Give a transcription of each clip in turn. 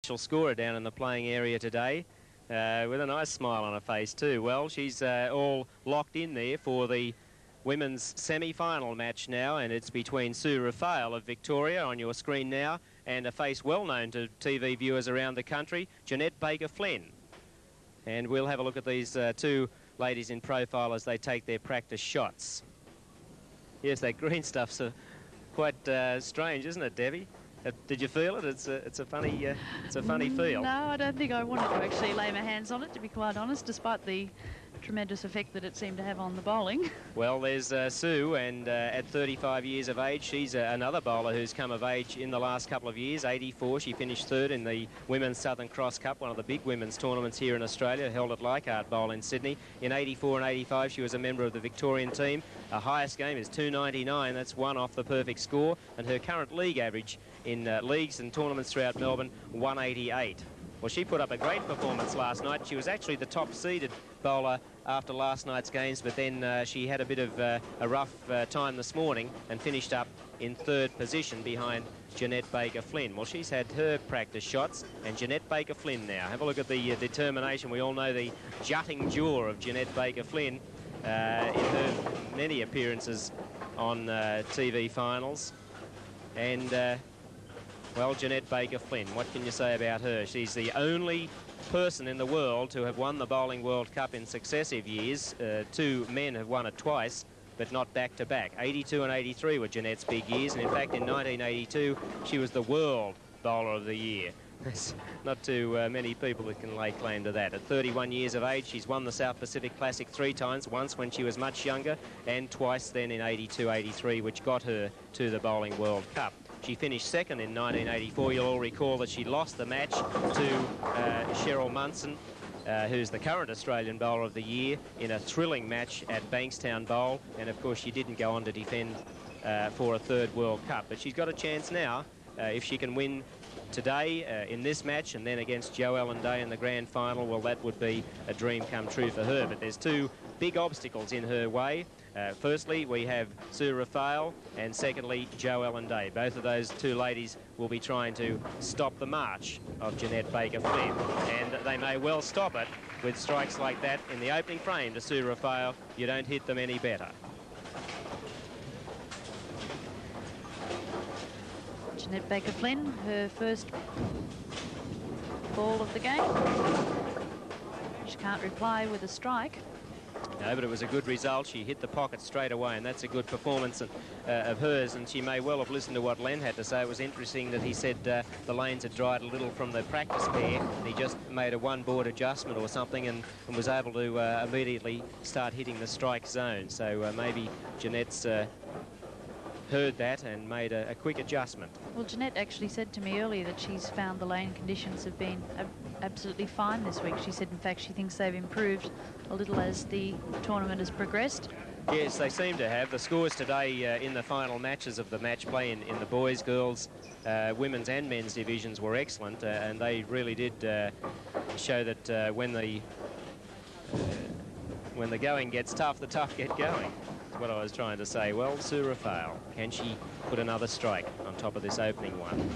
Scorer down in the playing area today, with a nice smile on her face too. Well, she's all locked in there for the women's semi-final match now, and it's between Sue Raphael of Victoria on your screen now and a face well known to TV viewers around the country, Jeanette Baker-Flynn. And we'll have a look at these two ladies in profile as they take their practice shots. Yes, that green stuff's quite strange, isn't it, Debbie? Did you feel it? It's a funny feel. No, I don't think I wanted to actually lay my hands on it, to be quite honest, despite the tremendous effect that it seemed to have on the bowling. Well, there's Sue, and at 35 years of age, she's another bowler who's come of age in the last couple of years. 84, she finished third in the Women's Southern Cross Cup, one of the big women's tournaments here in Australia, held at Leichhardt Bowl in Sydney. In 84 and 85, she was a member of the Victorian team. Her highest game is 299. That's one off the perfect score, and her current league average in leagues and tournaments throughout Melbourne, 188. Well, she put up a great performance last night. She was actually the top-seeded bowler after last night's games, but then she had a bit of a rough time this morning and finished up in third position behind Jeanette Baker-Flynn. Well, she's had her practice shots, and Jeanette Baker-Flynn now. Have a look at the determination. We all know the jutting jaw of Jeanette Baker-Flynn in her many appearances on TV finals. And well, Jeanette Baker-Flynn, what can you say about her? She's the only person in the world to have won the Bowling World Cup in successive years. Two men have won it twice, but not back-to-back. 82 and 83 were Jeanette's big years, and in fact in 1982 she was the World Bowler of the Year. There's not too many people that can lay claim to that. At 31 years of age, she's won the South Pacific Classic 3 times, once when she was much younger, and twice then in 82-83, which got her to the Bowling World Cup. She finished second in 1984. You'll all recall that she lost the match to Cheryl Munson, who's the current Australian Bowler of the Year, in a thrilling match at Bankstown Bowl. And of course, she didn't go on to defend for a third World Cup. But she's got a chance now if she can win today in this match and then against Jo Ellen Day in the grand final. Well, that would be a dream come true for her. But there's two big obstacles in her way. Firstly, we have Sue Raphael, and secondly, Jo Ellen Day. Both of those two ladies will be trying to stop the march of Jeanette Baker-Flynn, and they may well stop it with strikes like that in the opening frame to Sue Raphael. You don't hit them any better. Jeanette Baker-Flynn, her first ball of the game. She can't reply with a strike. No, but it was a good result. She hit the pocket straight away, and that's a good performance of hers, and she may well have listened to what Len had to say. It was interesting that he said the lanes had dried a little from the practice pair, and he just made a one-board adjustment or something and was able to immediately start hitting the strike zone. So maybe Jeanette's heard that and made a quick adjustment. Well, Jeanette actually said to me earlier that she's found the lane conditions have been absolutely fine this week. She said, in fact, she thinks they've improved a little as the tournament has progressed. Yes, they seem to have. The scores today in the final matches of the match play in the boys, girls, women's and men's divisions were excellent, and they really did show that when the going gets tough, the tough get going. That's what I was trying to say. Well, Sue Raphael, can she put another strike on top of this opening one?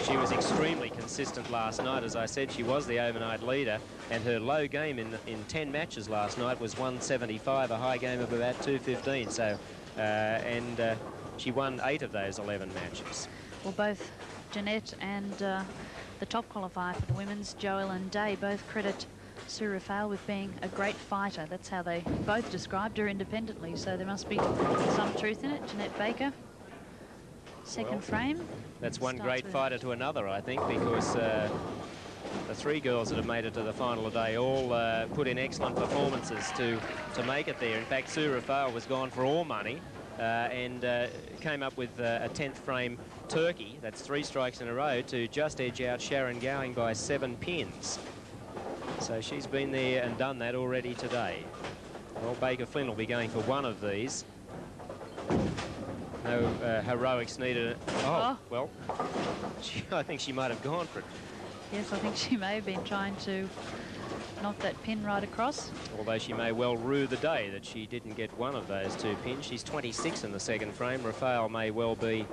She was extremely consistent last night. As I said, she was the overnight leader, and her low game in 10 matches last night was 175, a high game of about 215. So, and she won 8 of those 11 matches. Well, both Jeanette and the top qualifier for the women's, Jo Ellen Day, both credit Sue Raphael with being a great fighter. That's how they both described her independently, so there must be some truth in it. Jeanette Baker, second frame. That's one great fighter to another, I think, because the 3 girls that have made it to the final today all put in excellent performances to make it there. In fact, Sue Raphael was gone for all money and came up with a 10th frame turkey. That's 3 strikes in a row to just edge out Sharon Gowing by 7 pins. So she's been there and done that already today. Well, Baker-Flynn will be going for one of these. No heroics needed. Oh, well, I think she might have gone for it. Yes, I think she may have been trying to knock that pin right across. Although she may well rue the day that she didn't get one of those 2 pins. She's 26 in the second frame. Raphael may well be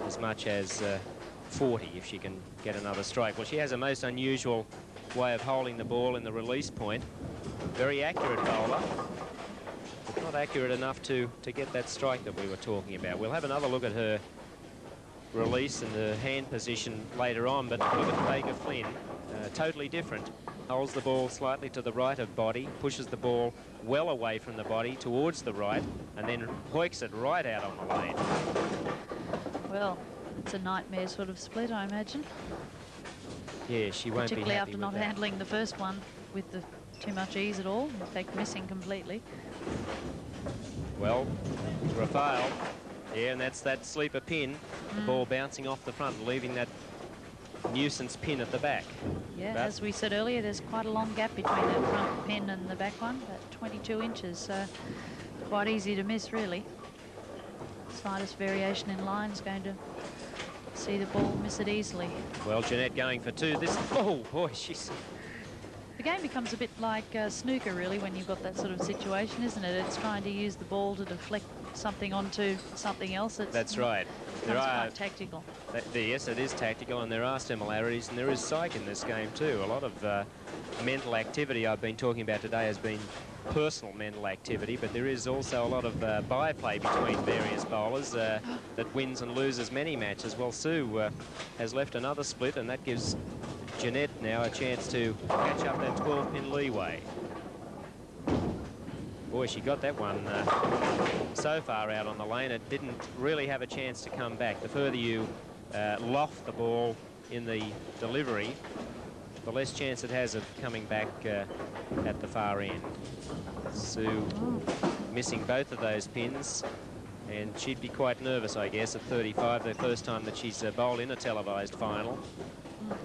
as much as 40 if she can get another strike. Well, she has a most unusual way of holding the ball in the release point. Very accurate bowler, but not accurate enough to get that strike that we were talking about. We'll have another look at her release and the hand position later on, but look at Baker Flynn, totally different. Holds the ball slightly to the right of body, pushes the ball well away from the body towards the right, and then hoiks it right out on the lane. Well, it's a nightmare sort of split, I imagine. Yeah, she won't be happy particularly after with not that. handling the first one with too much ease at all. In fact, missing completely. Well, Raphael, yeah, and that's that sleeper pin. The ball bouncing off the front, leaving that nuisance pin at the back. Yeah, But as we said earlier, there's quite a long gap between that front pin and the back one, about 22 inches, so quite easy to miss, really. Slightest variation in line is going to see the ball miss it easily. Well, Jeanette going for two. This, oh boy, she's... The game becomes a bit like snooker, really, when you've got that sort of situation, isn't it? It's trying to use the ball to deflect something onto something else. That's right. There are quite tactical. Yes, it is tactical, and there are similarities, and there is psych in this game too. A lot of mental activity I've been talking about today has been personal mental activity, but there is also a lot of byplay between various bowlers that wins and loses many matches. Well, Sue has left another split, and that gives Jeanette now a chance to catch up that 12-pin leeway. Boy, she got that one so far out on the lane, it didn't really have a chance to come back. The further you loft the ball in the delivery, the less chance it has of coming back at the far end. Sue missing both of those pins, and she'd be quite nervous, I guess, at 35, the first time that she's bowled in a televised final.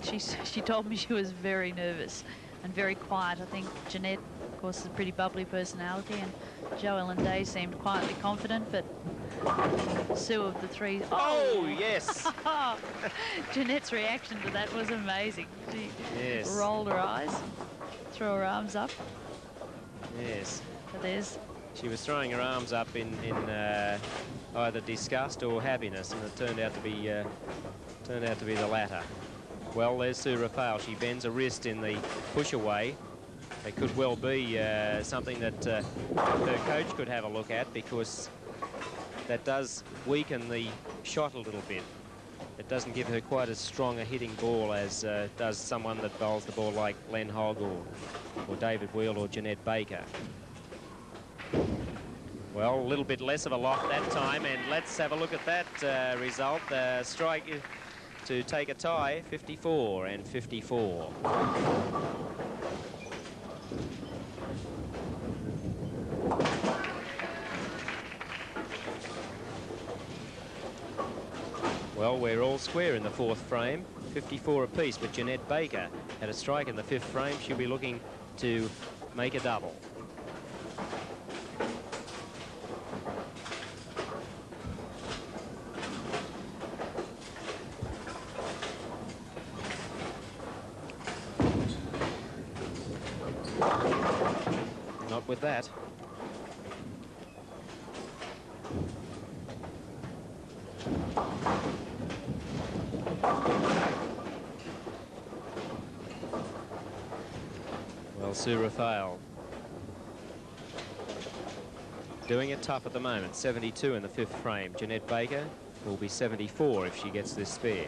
She told me she was very nervous and very quiet. I think Jeanette, of course, is a pretty bubbly personality, and Joel and Day seemed quietly confident, but Sue of the three... Oh, yes! Jeanette's reaction to that was amazing. She yes. rolled her eyes, threw her arms up. Yes. So there's... She was throwing her arms up in either disgust or happiness, and it turned out to be the latter. Well, there's Sue Raphael. She bends a wrist in the push away. It could well be something that her coach could have a look at, because that does weaken the shot a little bit. It doesn't give her quite as strong a hitting ball as does someone that bowls the ball like Len Hogg or David Wheel or Jeanette Baker. Well, a little bit less of a loft that time, and let's have a look at that result. Strike to take a tie, 54 and 54. Well, we're all square in the fourth frame, 54 apiece, but Jeanette Baker had a strike in the fifth frame. She'll be looking to make a double. Not with that. Well, Sue Raphael doing it tough at the moment. 72 in the fifth frame. Jeanette Baker will be 74 if she gets this spare.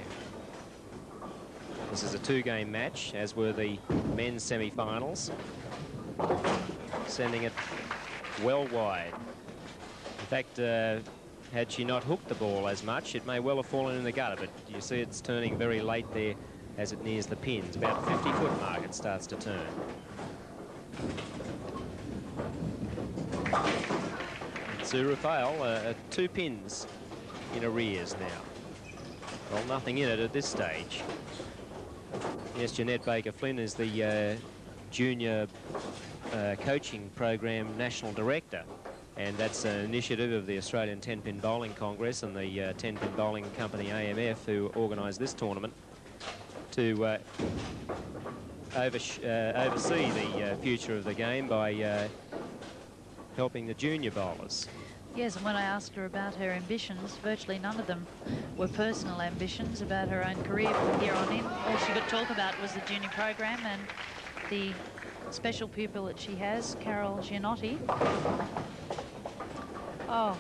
This is a two-game match, as were the men's semi-finals. Sending it well wide. In fact, had she not hooked the ball as much, it may well have fallen in the gutter, but you see it's turning very late there as it nears the pins. About 50-foot mark it starts to turn. Sue Raphael, 2 pins in arrears now. Well, nothing in it at this stage. Yes, Jeanette Baker Flynn is the junior coaching program national director, and that's an initiative of the Australian 10-pin bowling congress and the 10-pin bowling company AMF, who organised this tournament to oversee the future of the game by helping the junior bowlers. Yes, and when I asked her about her ambitions, virtually none of them were personal ambitions about her own career from here on in. All she could talk about was the junior program and the special pupil that she has, Carol Giannotti. Oh,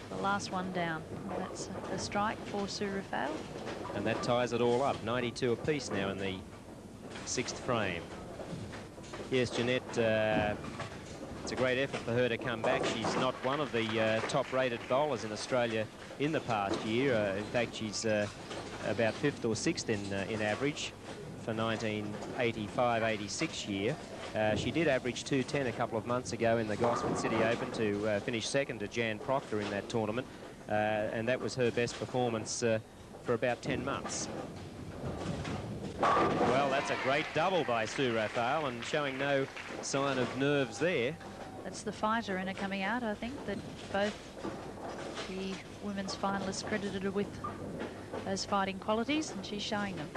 the last one down. Well, that's a strike for Sue Raphael. And that ties it all up. 92 apiece now in the 6th frame. Yes, Jeanette, it's a great effort for her to come back. She's not one of the top-rated bowlers in Australia in the past year. In fact, she's about 5th or 6th in average for 1985-86 year. She did average 210 a couple of months ago in the Gosford City Open to finish second to Jan Proctor in that tournament, and that was her best performance for about 10 months. Well, that's a great double by Sue Raphael, and showing no sign of nerves there. That's the fighter in her coming out, I think, that both the women's finalists credited her with those fighting qualities, and she's showing them.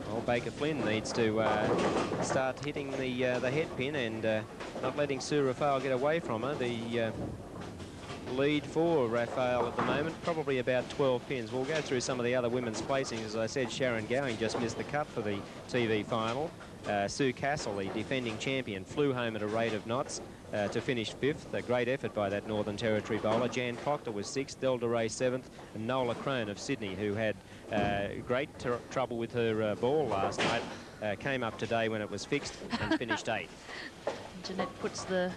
Well, Baker Flynn needs to start hitting the head pin and not letting Sue Raphael get away from her. The lead for Raphael at the moment, probably about 12 pins. We'll go through some of the other women's placings. As I said, Sharon Gowing just missed the cut for the TV final. Sue Castle, the defending champion, flew home at a rate of knots to finish 5th. A great effort by that Northern Territory bowler. Jan Proctor was 6th, Delda Ray 7th, and Nola Crone of Sydney, who had great trouble with her ball last night, came up today when it was fixed and finished 8th. Jeanette puts the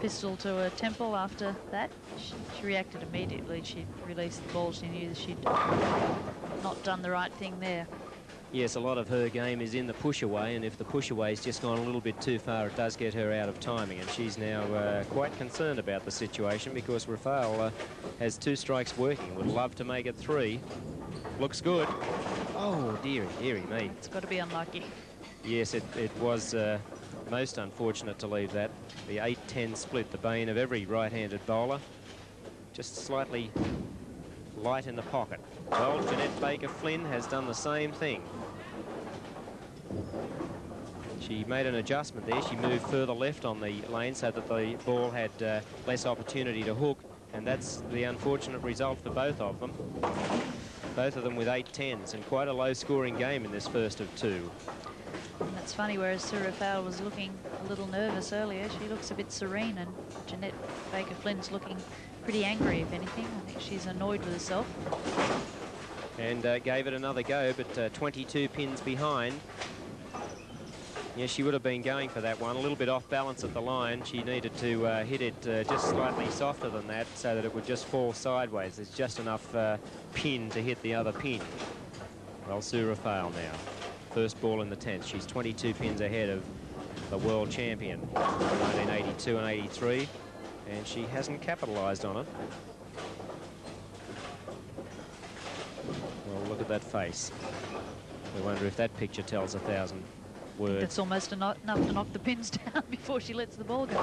pistol to her temple after that. She reacted immediately. She released the ball. She knew that she'd not done the right thing there. Yes, a lot of her game is in the push away, and if the push away's just gone a little bit too far, it does get her out of timing, and she's now quite concerned about the situation because Raphael has 2 strikes working. Would love to make it 3. Looks good. Oh, dearie me. It's got to be unlucky. Yes, it was most unfortunate to leave that. The 8-10 split, the bane of every right-handed bowler. Just slightly light in the pocket. Well, Jeanette Baker Flynn has done the same thing. She made an adjustment there. She moved further left on the lane so that the ball had less opportunity to hook, and that's the unfortunate result for both of them. Both of them with 8-10s, and quite a low-scoring game in this first of 2. And that's funny, whereas Sue Raphael was looking a little nervous earlier, she looks a bit serene, and Jeanette Baker Flynn's looking pretty angry, if anything. I think she's annoyed with herself. And gave it another go, but 22 pins behind. Yes, she would have been going for that one. A little bit off balance at the line. She needed to hit it just slightly softer than that so that it would just fall sideways. There's just enough pin to hit the other pin. Well, Sue Raphael now. First ball in the 10th. She's 22 pins ahead of the world champion, 1982 and 83, and she hasn't capitalised on it. Well, look at that face. We wonder if that picture tells 1,000 words. That's almost enough to knock the pins down before she lets the ball go.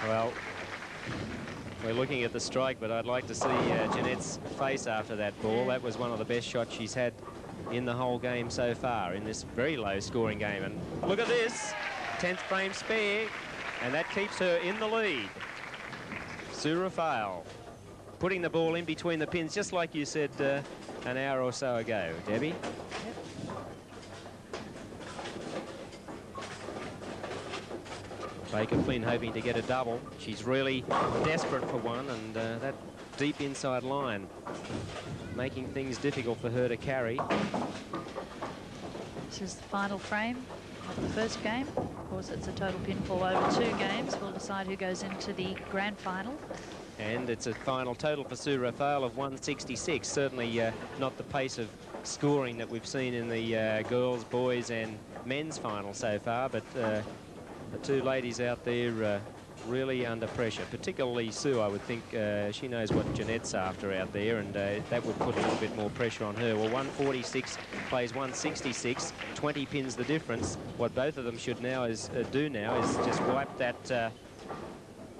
Well, we're looking at the strike, but I'd like to see Jeanette's face after that ball. That was one of the best shots she's had in the whole game so far in this very low-scoring game. And look at this, 10th frame spare, and that keeps her in the lead. Sue Raphael putting the ball in between the pins, just like you said an hour or so ago, Debbie. Yep. Baker Flynn hoping to get a double. She's really desperate for one, and that deep inside line making things difficult for her to carry. This is the final frame of the first game. Of course, it's a total pinfall over 2 games. We'll decide who goes into the grand final. And it's a final total for Sue Raphael of 166. Certainly not the pace of scoring that we've seen in the girls, boys and men's final so far, but the 2 ladies out there really under pressure, particularly Sue. I would think she knows what Jeanette's after out there, and that would put a little bit more pressure on her. Well, 146 plays 166, 20 pins the difference. What both of them should now do now is just wipe that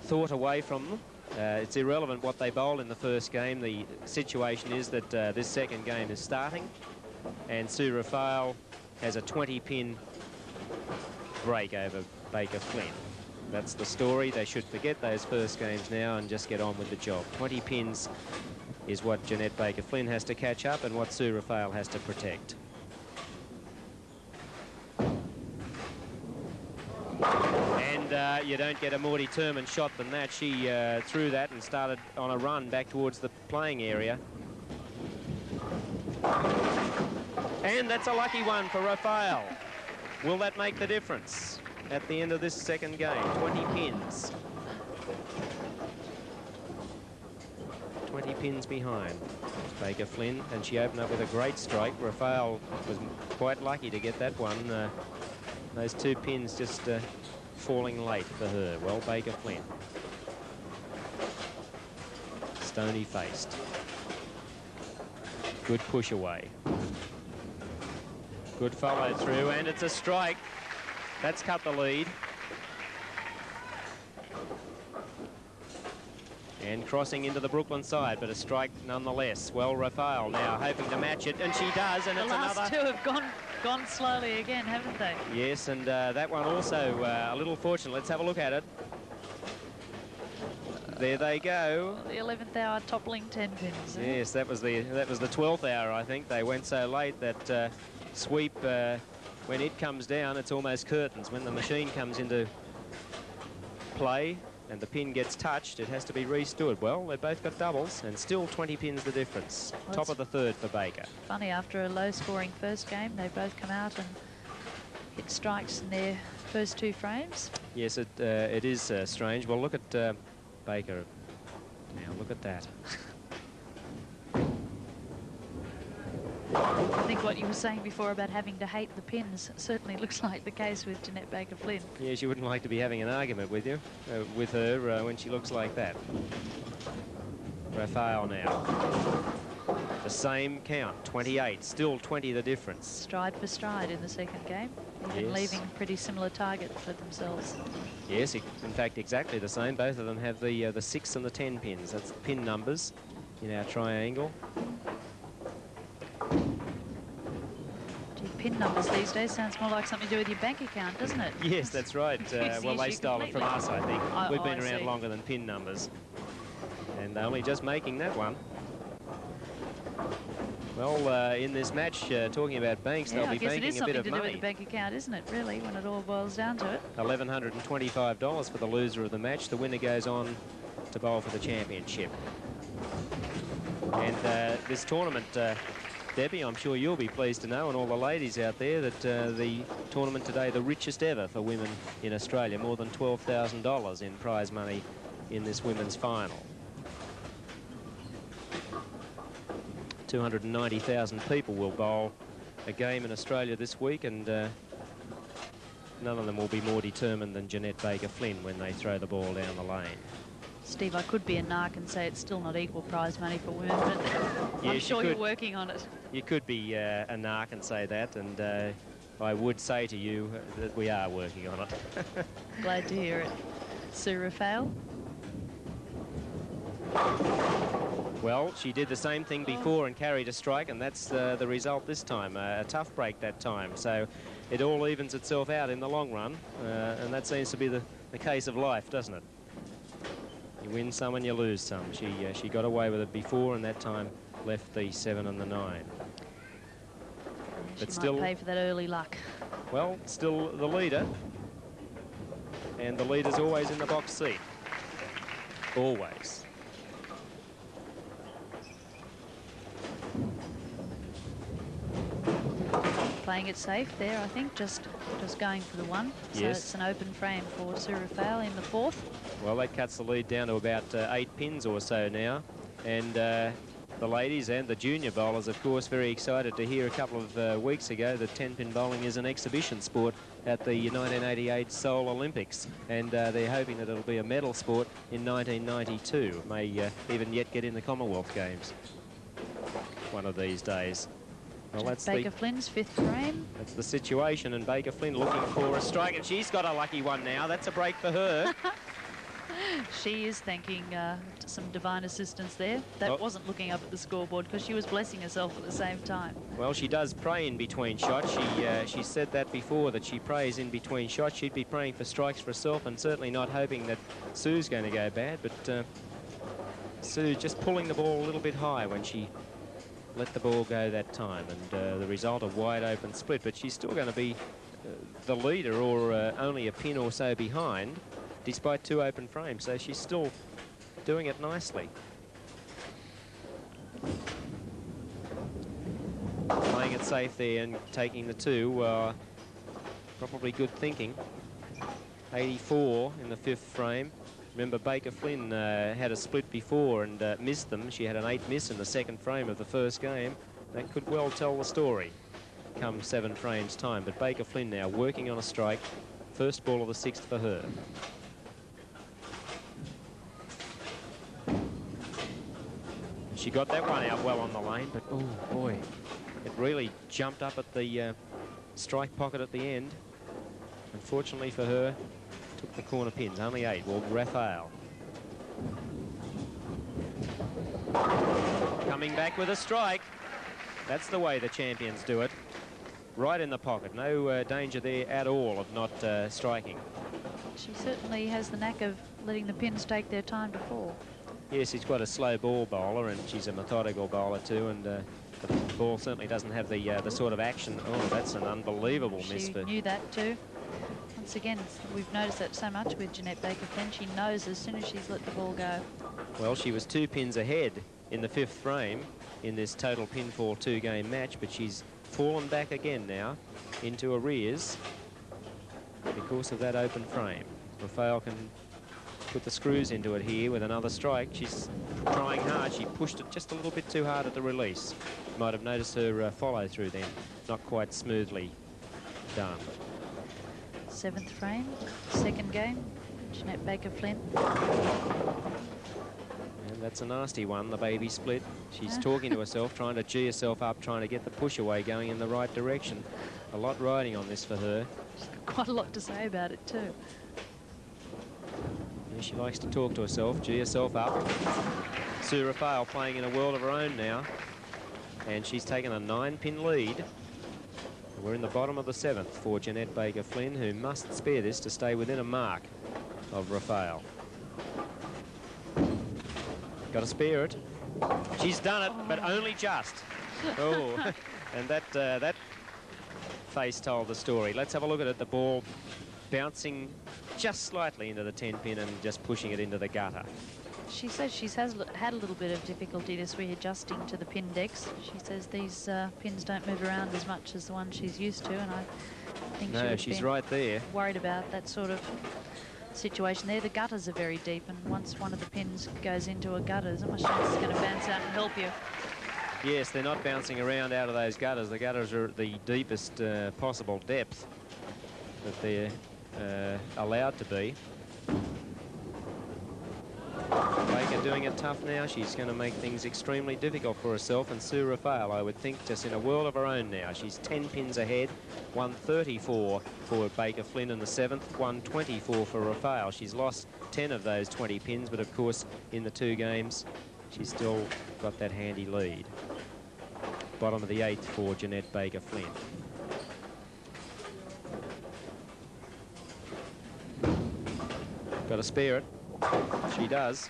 thought away from them. It's irrelevant what they bowl in the first game. The situation is that this second game is starting, and Sue Raphael has a 20-pin break over Baker Flynn. That's the story. They should forget those first games now and just get on with the job. 20 pins is what Jeanette Baker-Flynn has to catch up and what Sue Raphael has to protect. And you don't get a more determined shot than that. She threw that and started on a run back towards the playing area. And that's a lucky one for Raphael. Will that make the difference at the end of this second game? 20 pins. 20 pins behind Baker-Flynn, and she opened up with a great strike. Raphael was quite lucky to get that one. Those 2 pins just falling late for her. Well, Baker-Flynn. Stony-faced. Good push away. Good follow through, and it's a strike. That's cut the lead. And crossing into the Brooklyn side, but a strike nonetheless. Well, Raphael now hoping to match it, and she does, and it's another. The last 2 have gone slowly again, haven't they? Yes, and that one also a little fortunate. Let's have a look at it. There they go. The 11th hour toppling 10 pins. Yes, that was the 12th hour, I think. They went so late that sweep, when it comes down, it's almost curtains. When the machine comes into play and the pin gets touched, it has to be restood. Well, they've both got doubles, and still 20 pins the difference. Well, top of the third for Baker. Funny, after a low-scoring first game, they both come out and hit strikes in their first 2 frames. Yes, it is strange. Well, look at Baker. Now, look at that. I think what you were saying before about having to hate the pins certainly looks like the case with Jeanette Baker-Flynn. Yeah, she wouldn't like to be having an argument with her when she looks like that. Raphael now. The same count, 28, still 20 the difference. Stride for stride in the second game, and leaving pretty similar target for themselves. Yes, in fact, exactly the same. Both of them have the 6 and the 10 pins. That's the pin numbers in our triangle. Pin numbers these days sounds more like something to do with your bank account, doesn't it? Yes, that's right. Well, they stole it from us, I think. We've been around longer than pin numbers. And they're only just making that one. Well, in this match, talking about banks, they'll be banking a bit of money. I guess it is something to do with the bank account, isn't it, really, when it all boils down to it? $1,125 for the loser of the match. The winner goes on to bowl for the championship. And this tournament... Debbie, I'm sure you'll be pleased to know, and all the ladies out there, that the tournament today, the richest ever for women in Australia, more than $12,000 in prize money in this women's final. 290,000 people will bowl a game in Australia this week, and none of them will be more determined than Jeanette Baker-Flynn when they throw the ball down the lane. Steve, I could be a narc and say it's still not equal prize money for women, but yes, I'm sure you're working on it. You could be a narc and say that, and I would say to you that we are working on it. Glad to hear it. Sue Raphael? Well, she did the same thing before and carried a strike, and that's the result this time. A tough break that time, so it all evens itself out in the long run, and that seems to be the case of life, doesn't it? You win some and you lose some. She got away with it before, and that time left the 7 and the 9. But still, might pay for that early luck. Well, still the leader, and the leader's always in the box seat. Always. Playing it safe there, I think, just going for the 1. So yes. It's an open frame for Sue Raphael in the 4th. Well, that cuts the lead down to about 8 pins or so now. And the ladies and the junior bowlers, of course, very excited to hear a couple of weeks ago that 10-pin bowling is an exhibition sport at the 1988 Seoul Olympics. And they're hoping that it'll be a medal sport in 1992. May even yet get in the Commonwealth Games one of these days. Well, that's Baker-Flynn's 5th frame. That's the situation, and Baker-Flynn looking for a strike, and she's got a lucky one now. That's a break for her. She is thanking some divine assistance there. That wasn't looking up at the scoreboard because she was blessing herself at the same time. Well, she does pray in between shots. She said that before, that she prays in between shots. She'd be praying for strikes for herself and certainly not hoping that Sue's going to go bad. But Sue just pulling the ball a little bit high when she let the ball go that time. And the result, a wide open split. But she's still going to be the leader, or only a pin or so behind, despite 2 open frames. So she's still doing it nicely. Playing it safe there and taking the 2. Probably good thinking. 84 in the 5th frame. Remember, Baker Flynn had a split before and missed them. She had an 8 miss in the 2nd frame of the 1st game. That could well tell the story come 7 frames time. But Baker Flynn now working on a strike. First ball of the 6th for her. She got that one out well on the lane, but oh boy, it really jumped up at the strike pocket at the end. Unfortunately for her, took the corner pins, only 8. Well, Raphael coming back with a strike. That's the way the champions do it. Right in the pocket, no danger there at all of not striking. She certainly has the knack of letting the pins take their time to fall. Yes, she's quite a slow ball bowler, and she's a methodical bowler too, and the ball certainly doesn't have the sort of action. Oh, that's an unbelievable miss. She knew that too. Once again, we've noticed that so much with Jeanette Baker Flynn. She knows as soon as she's let the ball go. Well, she was 2 pins ahead in the 5th frame in this total pinfall 2-game match, but she's fallen back again now into arrears because of that open frame. Raphael can put the screws into it here with another strike. She's trying hard. She pushed it just a little bit too hard at the release. Might have noticed her follow through then. Not quite smoothly done. 7th frame, 2nd game, Jeanette Baker Flynn. And that's a nasty one, the baby split. She's talking to herself, trying to gee herself up, trying to get the push away going in the right direction. A lot riding on this for her. She's got quite a lot to say about it too. She likes to talk to herself, gee herself up. Sue Raphael playing in a world of her own now. And she's taken a 9-pin lead. We're in the bottom of the 7th for Jeanette Baker Flynn, who must spare this to stay within a mark of Raphael. Got to spare it. She's done it, but only just. Oh, and that face told the story. Let's have a look at it. The ball bouncing just slightly into the 10-pin and just pushing it into the gutter. She says she has had a little bit of difficulty this week adjusting to the pin decks. She says these pins don't move around as much as the one she's used to, and I think she's right there. Worried about that sort of situation there. The gutters are very deep, and once one of the pins goes into a gutter, there's not much chance it's going to bounce out and help you. Yes, they're not bouncing around out of those gutters. The gutters are at the deepest possible depth that they're allowed to be. Baker doing it tough now. She's going to make things extremely difficult for herself, and Sue Raphael, I would think, just in a world of her own now. She's 10 pins ahead, 134 for Baker Flynn in the 7th, 124 for Raphael. She's lost 10 of those 20 pins, but of course in the 2 games she's still got that handy lead. Bottom of the 8th for Jeanette Baker Flynn. Got to spare it. She does.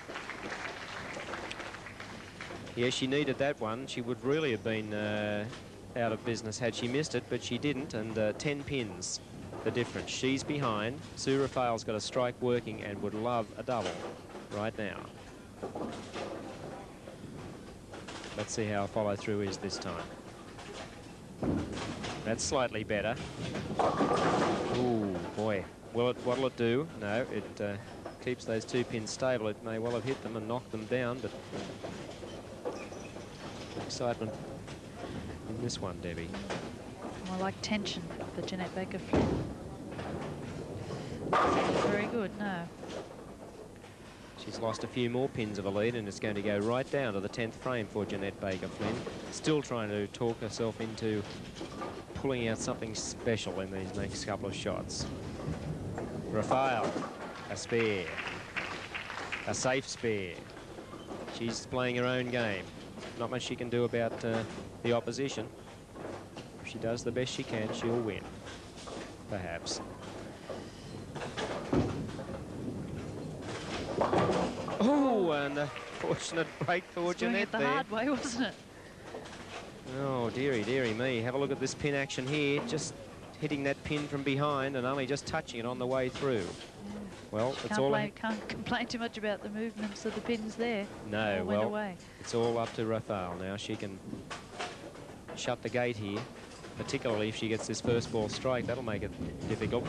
Yeah, she needed that one. She would really have been out of business had she missed it, but she didn't, and 10 pins the difference. She's behind. Sue Raphael's got a strike working and would love a double right now. Let's see how follow-through is this time. That's slightly better. Ooh, boy. What'll it do? No, it keeps those 2 pins stable. It may well have hit them and knocked them down, but excitement in this one, Debbie. More like tension for Jeanette Baker Flynn. Very good, no. She's lost a few more pins of a lead, and it's going to go right down to the 10th frame for Jeanette Baker Flynn. Still trying to talk herself into pulling out something special in these next couple of shots. Raphael, a spare. a safe spare. She's playing her own game. Not much she can do about the opposition. If she does the best she can, she'll win. Perhaps. Oh, and a fortunate break for Jeanette there. the hard way, wasn't it? Oh, dearie, dearie me. Have a look at this pin action here. Just hitting that pin from behind and only just touching it on the way through. Yeah. Well, it's all... Can't complain too much about the movements of the pins there. No, well, it's all up to Raphael now. She can shut the gate here, particularly if she gets this first ball strike. That'll make it difficult.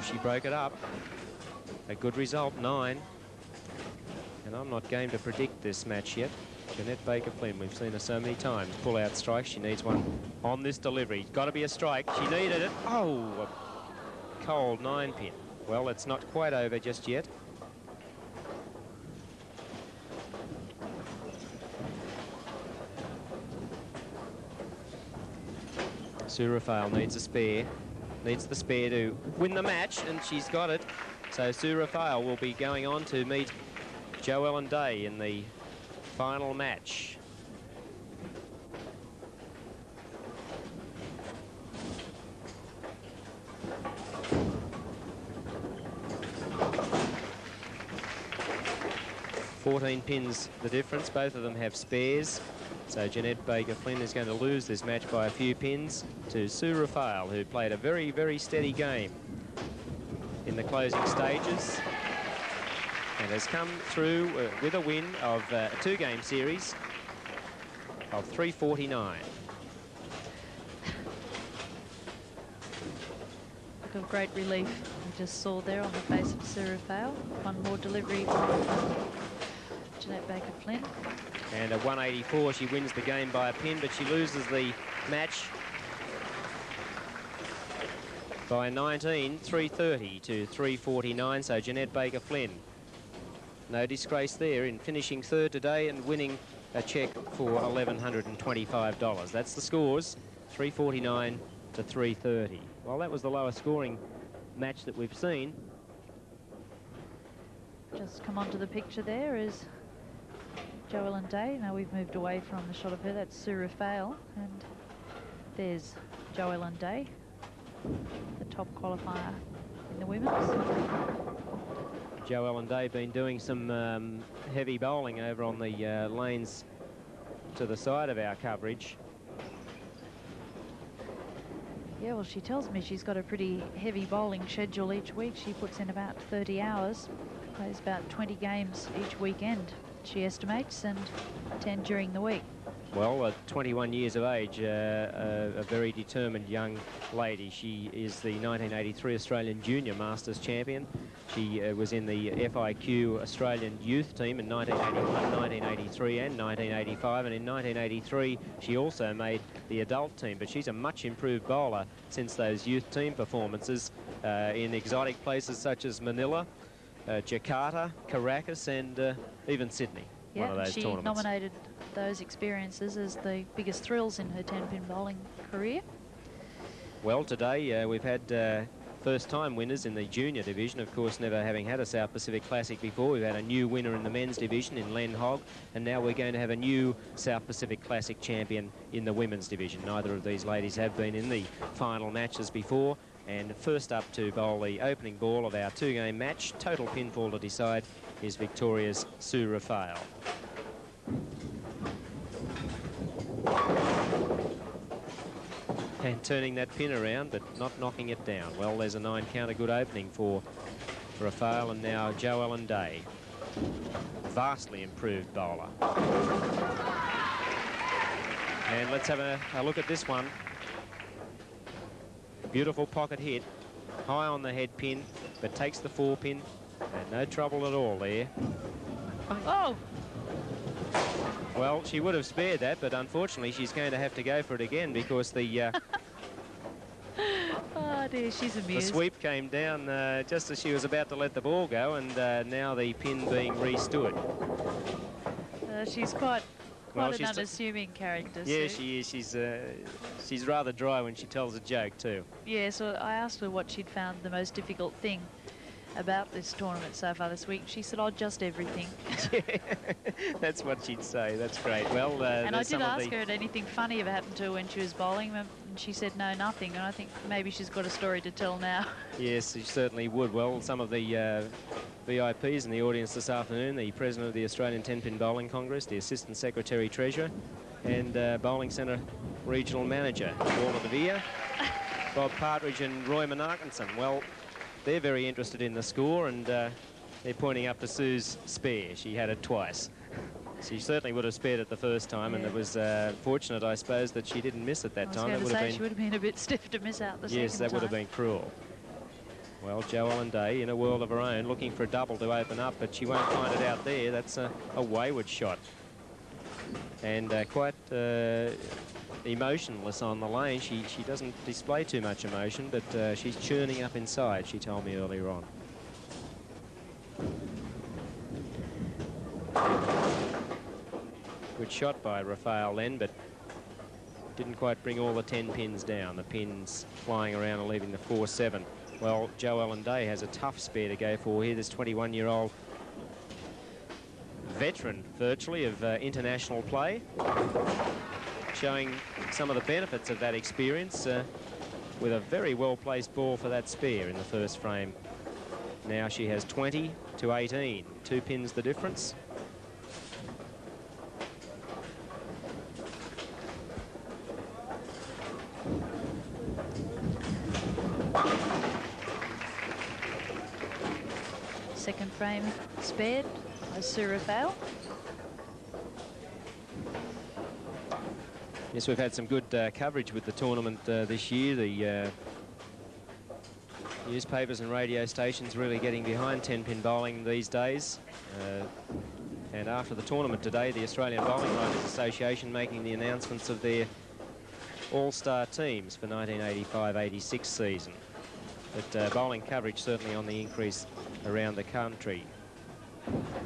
She broke it up. A good result, 9. And I'm not game to predict this match yet. Jeanette Baker-Flynn, we've seen her so many times. Pull out strikes. She needs one on this delivery. Got to be a strike. She needed it. Oh, a cold 9-pin. Well, it's not quite over just yet. Sue Raphael needs a spare. Needs the spare to win the match, and she's got it. So Sue Raphael will be going on to meet Jo Ellen Day in the final match. $14 pins the difference. Both of them have spares. So Jeanette Baker-Flynn is going to lose this match by a few pins to Sue Raphael, who played a very, very steady game in the closing stages and has come through with a win of a 2-game series of 349. Look of great relief we just saw there on the face of Sue Raphael. One more delivery from Jeanette Baker-Flynn. And at 184, she wins the game by a pin, but she loses the match by 19, 330 to 349. So Jeanette Baker-Flynn, no disgrace there in finishing third today and winning a cheque for $1,125. That's the scores, 349 to 330. Well, that was the lowest scoring match that we've seen. Just come onto the picture there is Jo Ellen Day. Now we've moved away from the shot of her. That's Sue Raphael, and there's Jo Ellen Day, the top qualifier in the women's. Jo Ellen Day been doing some heavy bowling over on the lanes to the side of our coverage. Yeah, well, she tells me she's got a pretty heavy bowling schedule each week. She puts in about 30 hours, plays about 20 games each weekend, she estimates, and 10 during the week. Well, at 21 years of age, a very determined young lady. She is the 1983 Australian Junior Masters champion. She was in the FIQ Australian youth team in 1981, 1983 and 1985. And in 1983, she also made the adult team. But she's a much improved bowler since those youth team performances in exotic places such as Manila, Jakarta, Caracas and even Sydney. Yeah, one of those she tournaments. Nominated those experiences as the biggest thrills in her 10-pin bowling career. Well, today we've had first-time winners in the junior division, of course, never having had a South Pacific Classic before. We've had a new winner in the men's division in Len Hogg, and now we're going to have a new South Pacific Classic champion in the women's division. Neither of these ladies have been in the final matches before. And first up to bowl the opening ball of our 2-game match, total pinfall to decide, is Victoria's Sue Raphael. And turning that pin around, but not knocking it down. Well, there's a 9 count, a good opening for Raphael, and now Jo Ellen Day. Vastly improved bowler. And let's have a look at this one. Beautiful pocket hit, high on the head pin, but takes the 4-pin, and no trouble at all there. Oh! Well, she would have spared that, but unfortunately she's going to have to go for it again because the oh dear, she's amused. the sweep came down just as she was about to let the ball go, and now the pin being restood. She's quite an unassuming character. Yeah, Sue. she is. She's rather dry when she tells a joke too. Yeah, so I asked her what she'd found the most difficult thing about this tournament so far this week. She said, "Oh, just everything." Yeah, that's what she'd say. That's great. Well, and I did ask her, had anything funny have happened to her when she was bowling, and she said no, nothing. And I think maybe she's got a story to tell now. Yes, she certainly would. Well, some of the VIPs in the audience this afternoon, the President of the Australian 10-Pin Bowling Congress, the Assistant Secretary Treasurer, and Bowling Centre Regional Manager, Walter De Vere, Bob Partridge and Roy Menarkinson. Well, they're very interested in the score, and they're pointing up to Sue's spare. She had it twice. She certainly would have spared it the first time, yeah. and it was fortunate, I suppose, that she didn't miss it that time. I was going to say, she would have been a bit stiff to miss out the second time. Yes, that would have been cruel. Well, Jo Ellen Day, in a world of her own, looking for a double to open up, but she won't find it out there. That's a wayward shot. And quite emotionless on the lane. She doesn't display too much emotion, but she's churning up inside, she told me earlier on. Good shot by Raphael then, but didn't quite bring all the 10 pins down. The pins flying around and leaving the 4-7. Well, Jo Ellen Day has a tough spare to go for here. This 21-year-old veteran, virtually, of international play, showing some of the benefits of that experience with a very well-placed ball for that spare in the first frame. Now she has 20 to 18. 2 pins the difference. Second frame spared by Sue Raphael. Yes, we've had some good coverage with the tournament this year. The newspapers and radio stations really getting behind 10-pin bowling these days. And after the tournament today, the Australian Bowling Writers Association making the announcements of their all-star teams for 1985-86 season. But bowling coverage certainly on the increase around the country,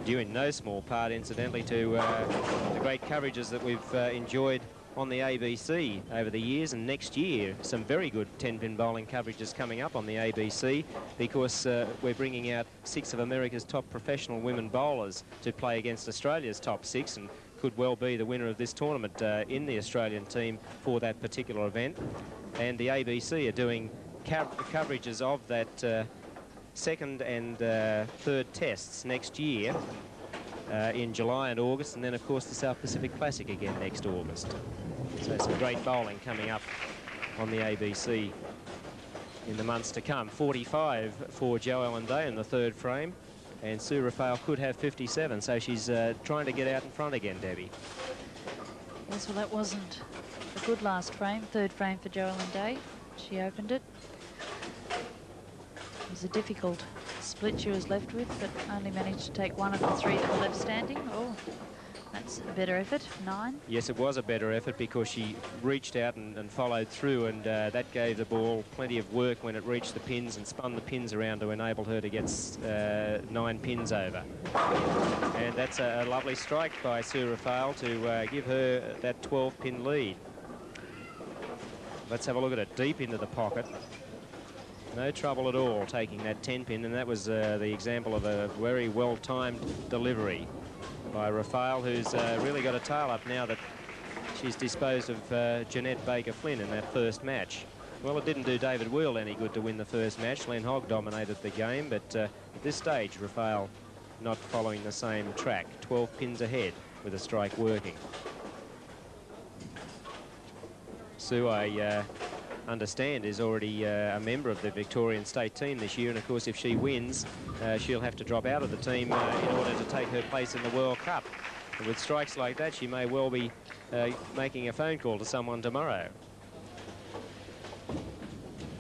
due in no small part, incidentally, to the great coverages that we've enjoyed on the ABC over the years. And next year, some very good 10-pin bowling coverages coming up on the ABC, because we're bringing out 6 of America's top professional women bowlers to play against Australia's top 6, and could well be the winner of this tournament in the Australian team for that particular event. And the ABC are doing coverages of that second and third tests next year in July and August, and then of course the South Pacific Classic again next August. So some great bowling coming up on the ABC in the months to come. 45 for Jo Ellen Day in the third frame, and Sue Raphael could have 57, so she's trying to get out in front again, Debbie. Yes, well, that wasn't a good last frame. Third frame for Jo Ellen Day. She opened it. It was a difficult split she was left with, but only managed to take 1 of the 3 that were left standing. Oh, that's a better effort. 9. Yes, it was a better effort, because she reached out and followed through, and that gave the ball plenty of work when it reached the pins and spun the pins around to enable her to get 9 pins over. And that's a lovely strike by Sue Raphael to give her that 12-pin lead. Let's have a look at it. Deep into the pocket. No trouble at all taking that 10-pin, and that was the example of a very well-timed delivery by Raphael, who's really got a tail up now that she's disposed of Jeanette Baker-Flynn in that first match. Well, it didn't do David Wheel any good to win the first match. Len Hogg dominated the game, but at this stage, Raphael not following the same track. 12 pins ahead with a strike working. Sue, I understand, is already a member of the Victorian state team this year, and of course if she wins she'll have to drop out of the team in order to take her place in the World Cup. And with strikes like that, she may well be making a phone call to someone tomorrow.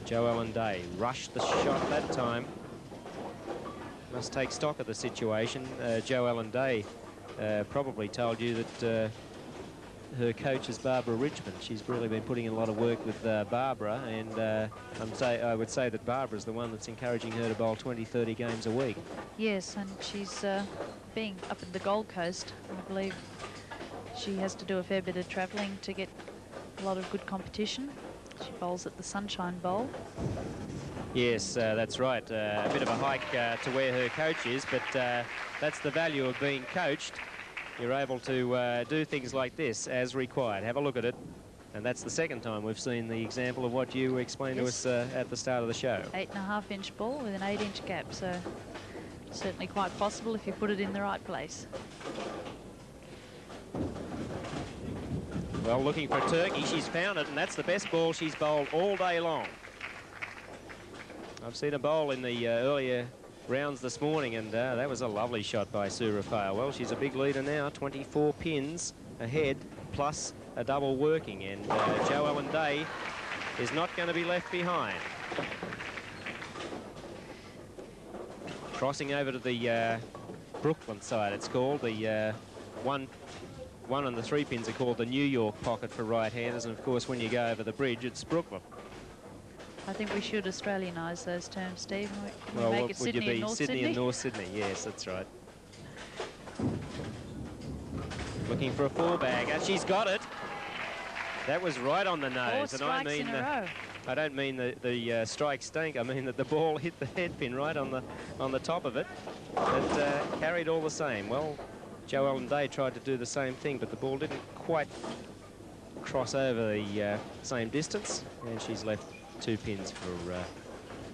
Jo Ellen Day rushed the shot that time. Must take stock of the situation. Jo Ellen Day probably told you that her coach is Barbara Richmond. She's really been putting in a lot of work with Barbara, and I would say that Barbara's the one that's encouraging her to bowl 20-30 games a week. Yes, and she's being up at the Gold Coast. I believe she has to do a fair bit of travelling to get a lot of good competition. She bowls at the Sunshine Bowl. Yes, that's right. A bit of a hike to where her coach is, but that's the value of being coached. You're able to do things like this as required. Have a look at it. And that's the second time we've seen the example of what you explained to us at the start of the show. 8.5-inch ball with an 8-inch gap, so certainly quite possible if you put it in the right place. Well, looking for a turkey, she's found it, and that's the best ball she's bowled all day long. I've seen a bowl in the earlier rounds this morning, and that was a lovely shot by Sue Raphael. Well, she's a big leader now, 24 pins ahead, plus a double working, and Jo Ellen Day is not going to be left behind. Crossing over to the Brooklyn side, it's called. The one and the 3 pins are called the New York pocket for right-handers, and of course when you go over the bridge, it's Brooklyn. I think we should Australianise those terms, Steve. We Well, make it would you Sydney be and North Sydney and North Sydney? Yes, that's right. Looking for a 4-bagger. She's got it. That was right on the nose. 4 strikes in a row. I don't mean the strike stank. I mean that the ball hit the head pin right on the top of it. It carried all the same. Well, Jo Ellen Day tried to do the same thing, but the ball didn't quite cross over the same distance, and she's left 2 pins for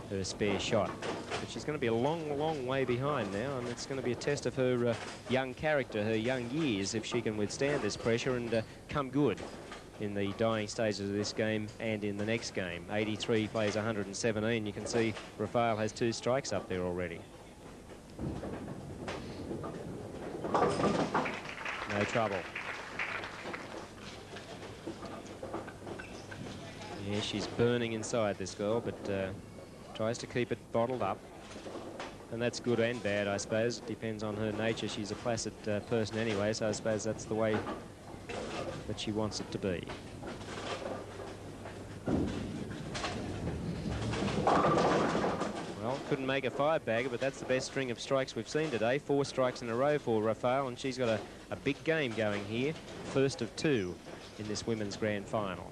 her spare shot. But she's going to be a long, long way behind now, and it's going to be a test of her young character, her young years, if she can withstand this pressure and come good in the dying stages of this game and in the next game. 83 plays 117. You can see Raphael has 2 strikes up there already. No trouble. Yeah, she's burning inside, this girl, but tries to keep it bottled up. And that's good and bad, I suppose. Depends on her nature. She's a placid person anyway, so I suppose that's the way that she wants it to be. Well, couldn't make a 5-bagger, but that's the best string of strikes we've seen today. 4 strikes in a row for Raphael, and she's got a big game going here. First of 2 in this women's grand final.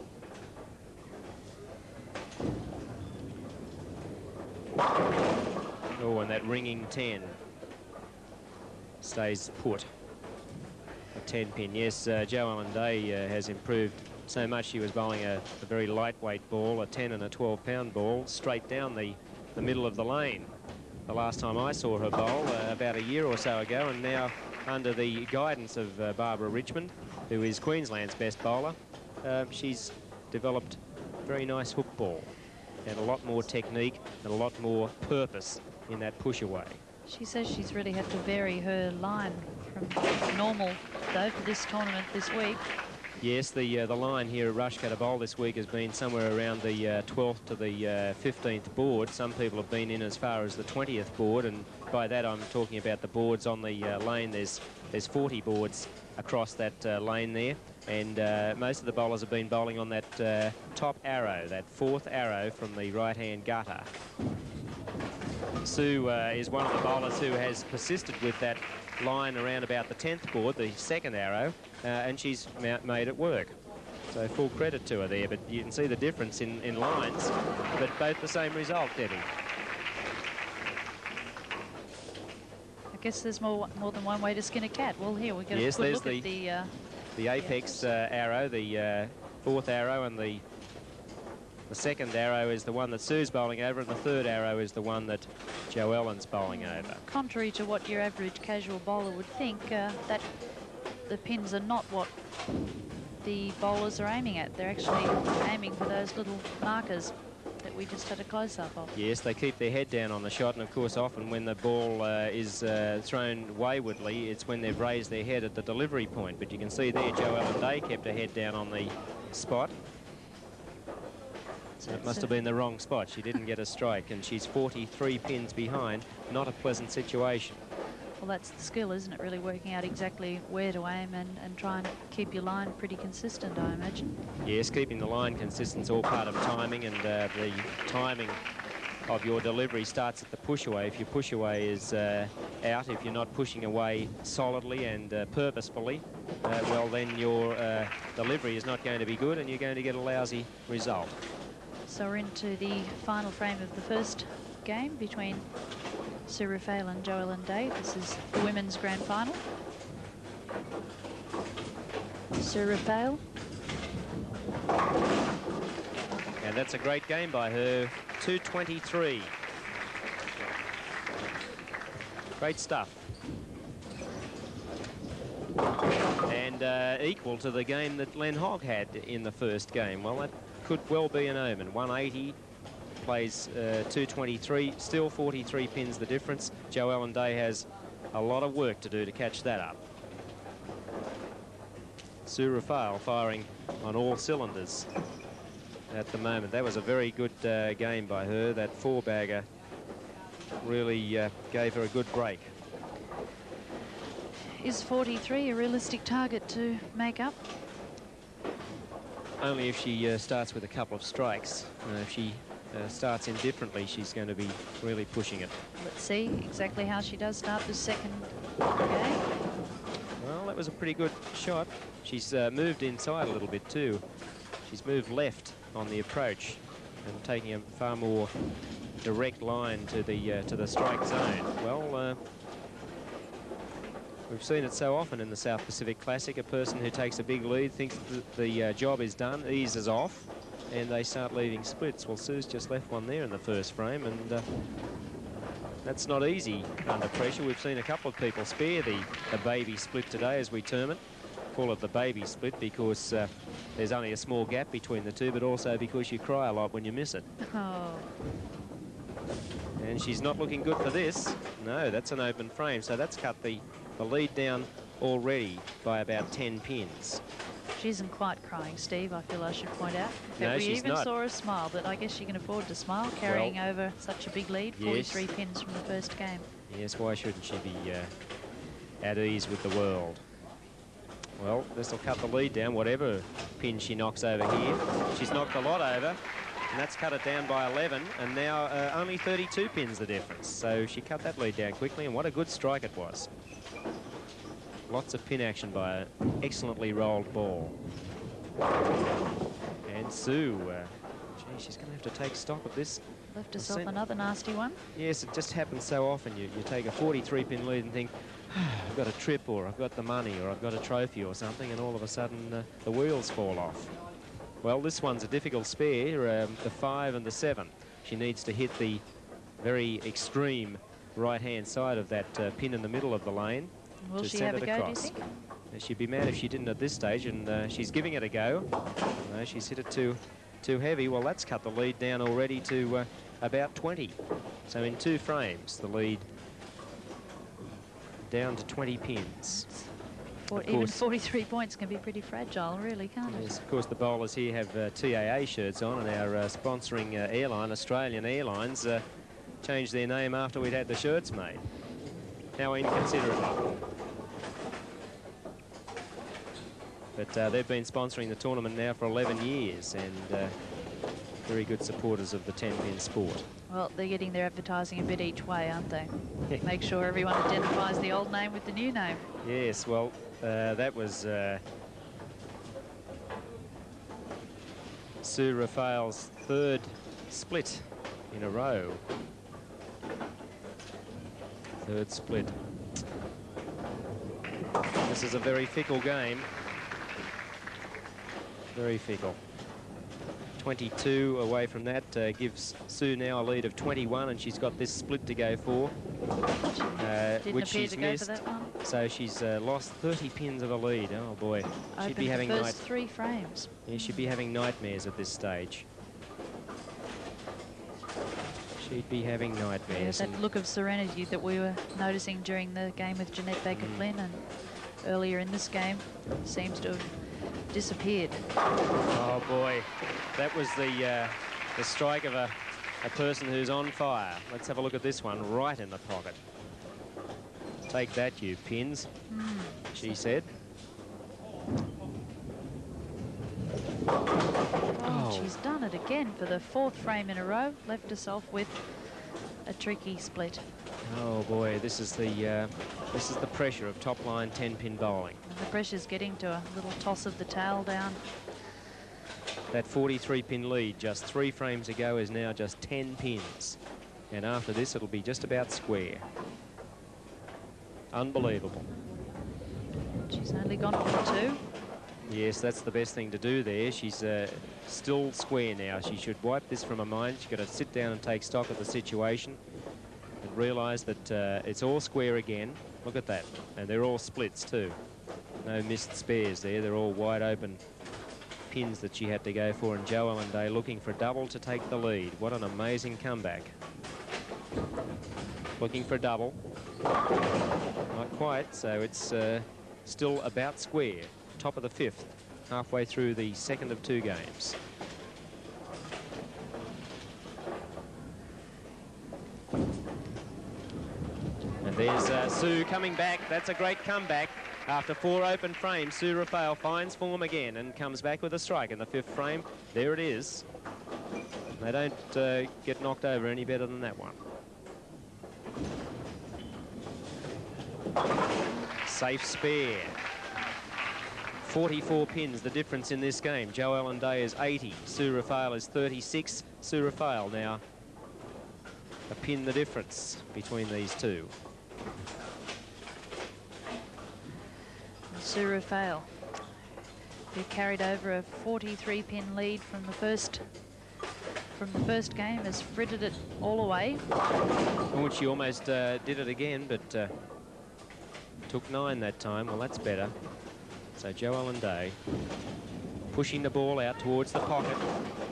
Oh, and that ringing 10 stays put. A 10-pin. Yes, Jo Ellen Day has improved so much. She was bowling a very lightweight ball, a 10 and a 12-pound ball, straight down the middle of the lane. The last time I saw her bowl, about a year or so ago, and now under the guidance of Barbara Richmond, who is Queensland's best bowler, she's developed a very nice hook ball and a lot more technique and a lot more purpose in that push away. She says she's really had to vary her line from normal, though, for this tournament this week. Yes, the line here at Rushcutter Bowl this week has been somewhere around the 12th to the 15th board. Some people have been in as far as the 20th board, and by that I'm talking about the boards on the lane. There's 40 boards across that lane there, and most of the bowlers have been bowling on that top arrow, that 4th arrow from the right-hand gutter. Sue is one of the bowlers who has persisted with that line around about the 10th board, the 2nd arrow, and she's made it work. So full credit to her there, but you can see the difference in lines, but both the same result, Debbie. I guess there's more than one way to skin a cat. Well, here we get yes, a good look at the apex arrow, the 4th arrow, and the 2nd arrow is the one that Sue's bowling over, and the 3rd arrow is the one that Jo Ellen's bowling over. Contrary to what your average casual bowler would think, that the pins are not what the bowlers are aiming at. They're actually aiming for those little markers that we just had a close-up of. Yes, they keep their head down on the shot, and of course often when the ball is thrown waywardly, it's when they've raised their head at the delivery point. But you can see there Jo Ellen Day kept her head down on the spot. So it must have been the wrong spot. She didn't get a strike, and she's 43 pins behind. Not a pleasant situation. Well, that's the skill, isn't it? Really working out exactly where to aim and try and keep your line pretty consistent, I imagine. Yes, keeping the line consistent is all part of timing, and the timing of your delivery starts at the push away. If your push away is out, if you're not pushing away solidly and purposefully, well, then your delivery is not going to be good, and you're going to get a lousy result. So we're into the final frame of the first game between Sue Raphael and Joellen Day. This is the women's grand final. Sue Raphael. And that's a great game by her. 223. Great stuff. And equal to the game that Len Hogg had in the first game. Well, that could well be an omen. 180, plays 223, still 43 pins the difference. Joellen Day has a lot of work to do to catch that up. Sue Raphael firing on all cylinders at the moment. That was a very good game by her. That four-bagger really gave her a good break. Is 43 a realistic target to make up? Only if she starts with a couple of strikes. If she starts indifferently, she's going to be really pushing it. Let's see exactly how she does start the second game. Well, that was a pretty good shot. She's moved inside a little bit too. She's moved left on the approach and taking a far more direct line to the strike zone. Well, we've seen it so often in the South Pacific Classic. A person who takes a big lead thinks that the job is done, eases off, and they start leaving splits. Well, Sue's just left one there in the first frame, and that's not easy under pressure. We've seen a couple of people spare the baby split today, as we term it. Call it the baby split because there's only a small gap between the two, but also because you cry a lot when you miss it. Oh. And she's not looking good for this. No, that's an open frame, so that's cut the lead down already by about 10 pins. She isn't quite crying, Steve, I feel I should point out. No, we she's even not. saw her smile, but I guess she can afford to smile, carrying over such a big lead, 43 pins from the first game. Yes, why shouldn't she be at ease with the world? Well, this will cut the lead down, whatever pin she knocks over here. She's knocked a lot over, and that's cut it down by 11, and now only 32 pins the difference. So she cut that lead down quickly, and what a good strike it was. Lots of pin action by an excellently rolled ball. And Sue, gee, she's going to have to take stock of this. Left herself another nasty one. Yes, it just happens so often. You take a 43-pin lead and think, I've got a trip, or I've got the money, or I've got a trophy or something, and all of a sudden the wheels fall off. Well, this one's a difficult spare, the 5 and the 7. She needs to hit the very extreme right-hand side of that pin in the middle of the lane. Will to she send have it a go, across. do you think? She'd be mad if she didn't at this stage, and she's giving it a go. No, she's hit it too heavy. Well, that's cut the lead down already to about 20. So in 2 frames, the lead down to 20 pins. Even 43 points can be pretty fragile, really, can't it? Yes, of course, the bowlers here have TAA shirts on, and our sponsoring airline, Australian Airlines, changed their name after we'd had the shirts made. How inconsiderate. But they've been sponsoring the tournament now for 11 years, and very good supporters of the 10-pin sport. Well, they're getting their advertising a bit each way, aren't they? Make sure everyone identifies the old name with the new name. Yes, well, that was Sue Raphael's 3rd split in a row. 3rd split. This is a very fickle game. Very fickle. 22 away from that gives Sue now a lead of 21, and she's got this split to go for, which she's missed. So she's lost 30 pins of a lead. Oh boy, she'd be having first 3 frames. Yeah, she'd be having nightmares at this stage. She'd be having nightmares. Yeah, that look of serenity that we were noticing during the game with Jeanette Baker-Flynn and earlier in this game seems to have disappeared. Oh boy, that was the strike of a person who's on fire. Let's have a look at this one, right in the pocket. Take that, you pins, she said. Oh, she's done it again for the 4th frame in a row. Left us off with a tricky split. Oh boy, this is the pressure of top line 10-pin bowling. And the pressure's getting to a little toss of the tail down That 43-pin lead just 3 frames ago is now just 10 pins. And after this, it'll be just about square. Unbelievable. She's only gone for 2. Yes, that's the best thing to do there. She's still square now. She should wipe this from her mind. She's got to sit down and take stock of the situation and realise that it's all square again. Look at that. And they're all splits too. No missed spares there. They're all wide open pins that she had to go for. And Jo Ellen Day looking for a double to take the lead. What an amazing comeback. Looking for a double. Not quite, so it's still about square. Top of the 5th, halfway through the 2nd of 2 games. And there's Sue coming back. That's a great comeback. After 4 open frames, Sue Raphael finds form again and comes back with a strike in the 5th frame. There it is. They don't get knocked over any better than that one. Safe spare. 44 pins, the difference in this game. Jo Ellen Day is 80. Sue Raphael is 36. Sue Raphael now a pin the difference between these two. Sue Raphael, who carried over a 43-pin lead from the first game, has frittered it all away. Oh, she almost did it again, but took 9 that time. Well, that's better. So Jo Ellen Day pushing the ball out towards the pocket.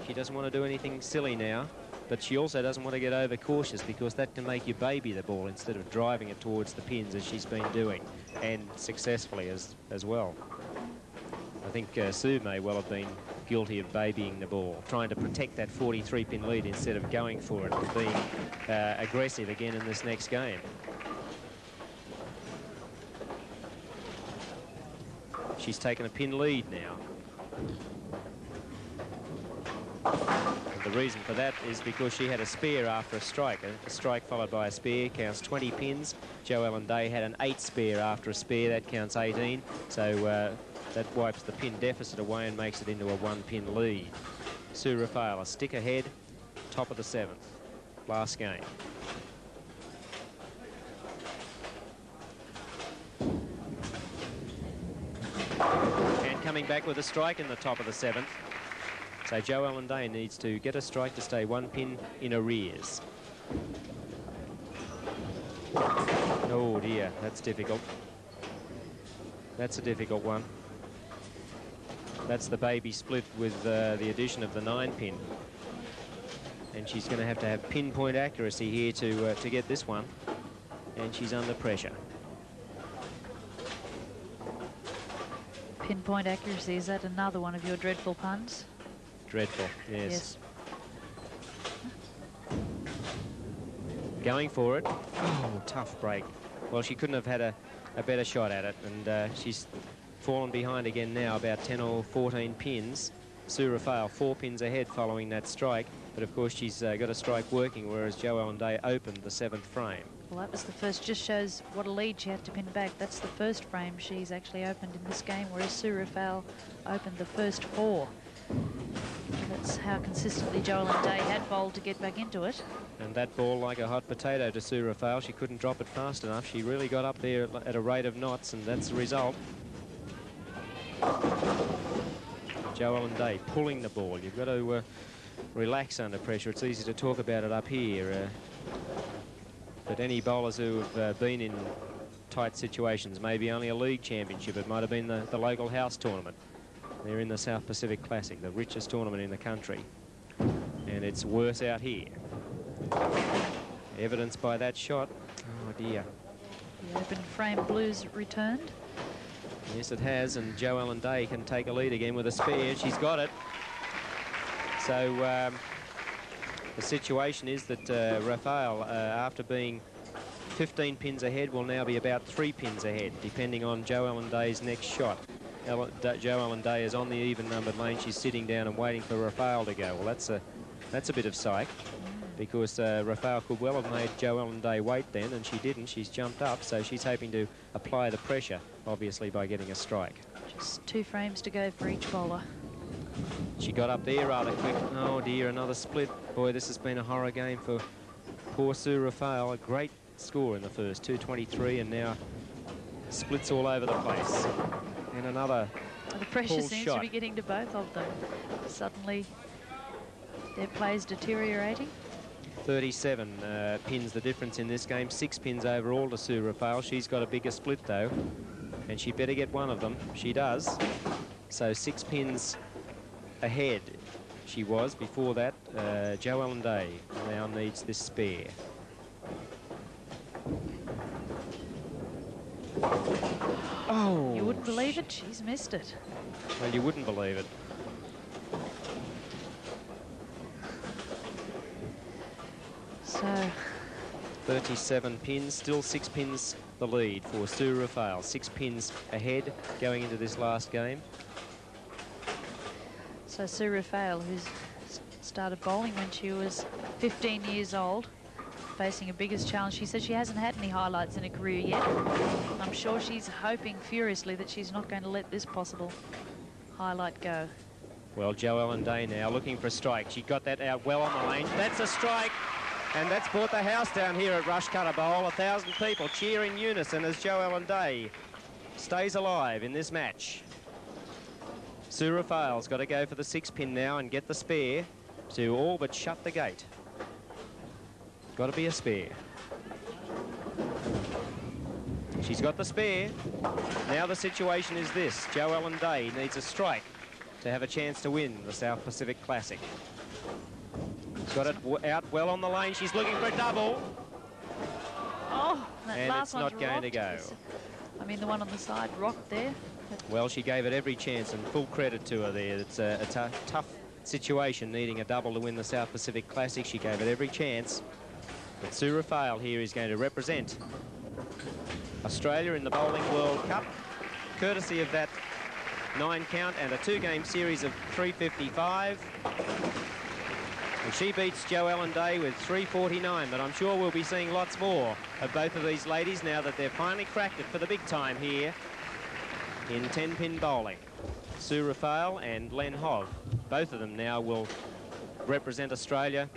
She doesn't want to do anything silly now, but she also doesn't want to get overcautious, because that can make you baby the ball instead of driving it towards the pins as she's been doing, and successfully as well. I think Sue may well have been guilty of babying the ball, trying to protect that 43-pin lead instead of going for it and being aggressive again in this next game. She's taken a pin lead now. And the reason for that is because she had a spare after a strike. A strike followed by a spare counts 20 pins. Jo Ellen Day had an 8 spare after a spare. That counts 18. So that wipes the pin deficit away and makes it into a 1-pin lead. Sue Raphael a stick ahead, top of the 7th. Last game. And coming back with a strike in the top of the 7th. So Jo Ellen Day needs to get a strike to stay 1 pin in arrears. Oh dear, that's difficult. That's a difficult one. That's the baby split with the addition of the 9-pin. And she's going to have pinpoint accuracy here to get this one. And she's under pressure. Pinpoint accuracy, is that another one of your dreadful puns? Dreadful, yes. Going for it. Oh, tough break. Well, she couldn't have had a better shot at it, and she's fallen behind again now, about 10 or 14 pins. Sue Raphael 4 pins ahead following that strike, but of course she's got a strike working, whereas Jo Ellen Day opened the 7th frame. Well, that was the first, just shows what a lead she had to pin back. That's the first frame she's actually opened in this game, whereas Sue Raphael opened the first 4. That's how consistently Jo Ellen Day had bowled to get back into it. And that ball like a hot potato to Sue Raphael. She couldn't drop it fast enough. She really got up there at a rate of knots, and that's the result. Jo Ellen Day pulling the ball. You've got to relax under pressure. It's easy to talk about it up here. But any bowlers who have been in tight situations, maybe only a league championship, it might have been the local house tournament. They're in the South Pacific Classic, the richest tournament in the country. And it's worse out here. Evidenced by that shot. Oh dear. The open frame blues returned. Yes, it has, and Jo Ellen Day can take a lead again with a spare. She's got it. So the situation is that Raphael, after being 15 pins ahead, will now be about 3 pins ahead, depending on Jo Ellen Day's next shot. Jo Ellen Day is on the even-numbered lane. She's sitting down and waiting for Raphael to go. Well, that's a bit of psych, because Raphael could well have made Jo Ellen Day wait then, and she didn't. She's jumped up, so she's hoping to apply the pressure, obviously, by getting a strike. Just 2 frames to go for each bowler. She got up there rather quick. Oh dear, another split. Boy, this has been a horror game for poor Sue Raphael. A great score in the first, 223, and now splits all over the place. And another The pressure seems shot to be getting to both of them. Suddenly, their play's deteriorating. 37 pins the difference in this game. 6 pins overall to Sue Raphael. She's got a bigger split, though, and she'd better get one of them. She does. So 6 pins ahead she was before that. Jo Ellen Day now needs this spare. Oh, You wouldn't believe it. She's missed it. well, you wouldn't believe it. So 37 pins, still 6 pins the lead for Sue Raphael. 6 pins ahead going into this last game. So Sue Raphael, who's started bowling when she was 15 years old, facing a biggest challenge. She said she hasn't had any highlights in her career yet. I'm sure she's hoping furiously that she's not going to let this possible highlight go. Well, Jo Ellen Day now looking for a strike. She got that out well on the lane. That's a strike, and that's brought the house down here at Rushcutter Bowl. 1,000 people cheer in unison as Jo Ellen Day stays alive in this match. Sue Raphael's got to go for the 6 pin now and get the spare to all but shut the gate. Got to be a spare. She's got the spare. Now the situation is this. Jo Ellen Day needs a strike to have a chance to win the South Pacific Classic. Got it out well on the lane. She's looking for a double. Oh, that And last it's not one's going to go. rocked. I mean, the one on the side rocked there. Well, she gave it every chance, and full credit to her there. It's a tough situation, needing a double to win the South Pacific Classic. She gave it every chance. But Sue Raphael here is going to represent Australia in the Bowling World Cup, courtesy of that 9 count and a 2-game series of 355. And she beats Jo Ellen Day with 349, but I'm sure we'll be seeing lots more of both of these ladies now that they've finally cracked it for the big time here in 10-pin bowling. Sue Raphael and Len Hogg, both of them now will represent Australia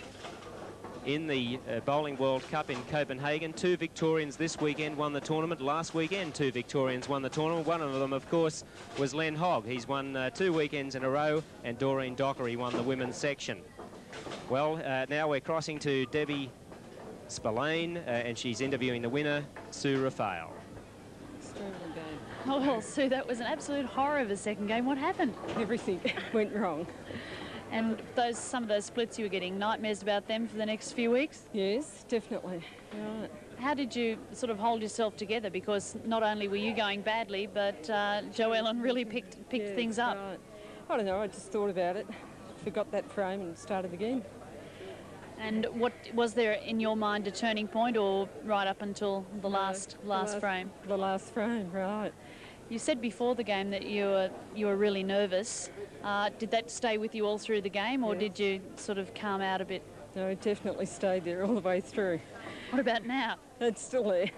in the Bowling World Cup in Copenhagen. 2 Victorians this weekend won the tournament. Last weekend, 2 Victorians won the tournament. One of them, of course, was Len Hogg. He's won 2 weekends in a row, and Doreen Dockery won the women's section. Well, now we're crossing to Debbie Spillane, and she's interviewing the winner, Sue Raphael. Oh, well, Sue, that was an absolute horror of a second game. What happened? Everything went wrong. And some of those splits you were getting, nightmares about them for the next few weeks? Yes, definitely. Right. How did you sort of hold yourself together? Because not only were you going badly, but Jo Ellen really picked things up. Right. I don't know, I just thought about it, forgot that frame and started again. And what was there in your mind a turning point, or right up until the last frame? The last frame, right. You said before the game that you were really nervous. Did that stay with you all through the game, or did you sort of calm out a bit? No, it definitely stayed there all the way through. What about now? It's still there.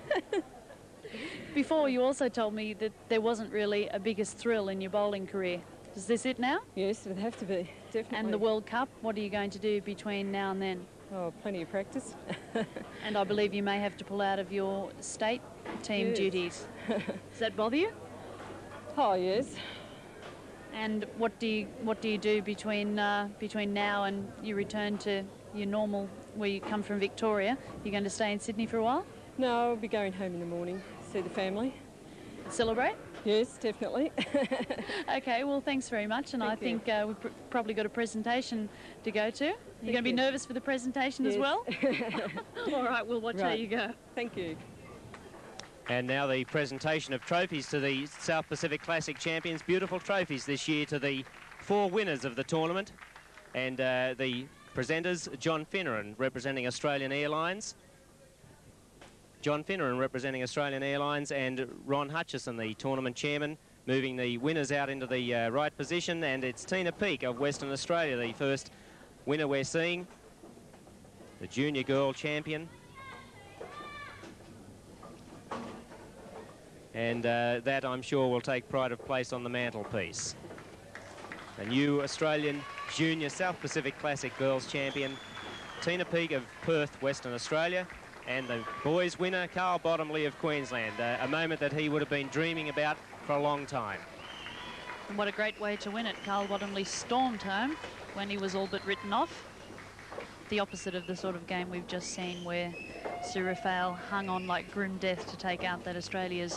Before, you also told me that there wasn't really a biggest thrill in your bowling career. Is this it now? Yes, it would have to be, definitely. And the World Cup, what are you going to do between now and then? Oh, plenty of practice. And I believe you may have to pull out of your state team duties. Does that bother you? Oh, yes. And what do you do between now and you return to your normal, where you come from, Victoria? You're going to stay in Sydney for a while? No, I'll be going home in the morning, see the family. Celebrate? Yes, definitely. Okay, well, thanks very much. And I think we've probably got a presentation to go to. You're going to be nervous for the presentation as well? All right, we'll watch how you go. Thank you. And now the presentation of trophies to the South Pacific Classic champions. Beautiful trophies this year to the 4 winners of the tournament. And the presenters, John Finneran, representing Australian Airlines. John Finneran representing Australian Airlines, and Ron Hutchison, the tournament chairman, moving the winners out into the right position. And it's Tina Peake of Western Australia, the first winner we're seeing, the junior girl champion. And that, I'm sure, will take pride of place on the mantelpiece. A new Australian Junior South Pacific Classic Girls Champion, Tina Peake of Perth, Western Australia, and the boys winner, Carl Bottomley of Queensland. A moment that he would have been dreaming about for a long time. And what a great way to win it. Carl Bottomley stormed home when he was all but written off. The opposite of the sort of game we've just seen, where Sue Raphael hung on like grim death to take out that Australian.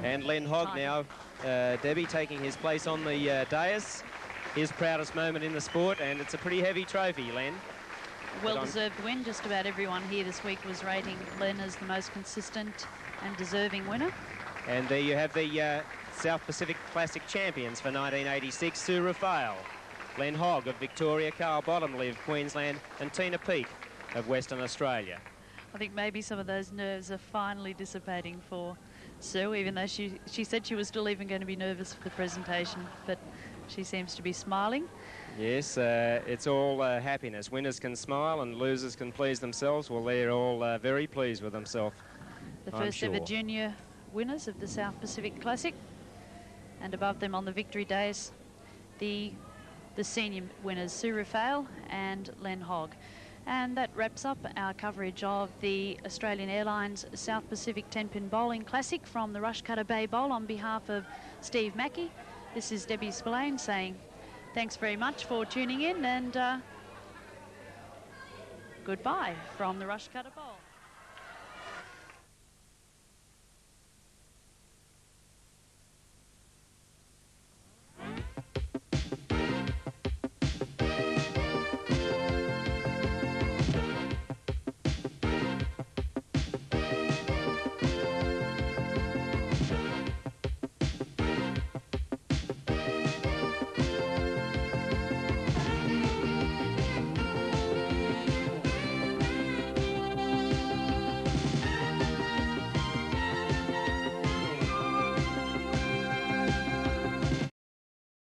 And Len Hogg title. now, Debbie, taking his place on the dais. His proudest moment in the sport, and it's a pretty heavy trophy, Len. Well-deserved win. Just about everyone here this week was rating Len as the most consistent and deserving winner. And there you have the South Pacific Classic champions for 1986, Sue Raphael, Len Hogg of Victoria, Carl Bottomley of Queensland, and Tina Peake of Western Australia. I think maybe some of those nerves are finally dissipating for Sue, even though she said she was still even going to be nervous for the presentation, but she seems to be smiling. Yes, it's all happiness. Winners can smile and losers can please themselves. Well, they're all very pleased with themselves. The first ever junior winners of the South Pacific Classic, and above them on the victory days, the senior winners, Sue Raphael and Len Hogg. And that wraps up our coverage of the Australian Airlines South Pacific 10-pin Bowling Classic from the Rushcutter Bay Bowl. On behalf of Steve Mackey, this is Debbie Spillane saying thanks very much for tuning in, and goodbye from the Rushcutter Bowl.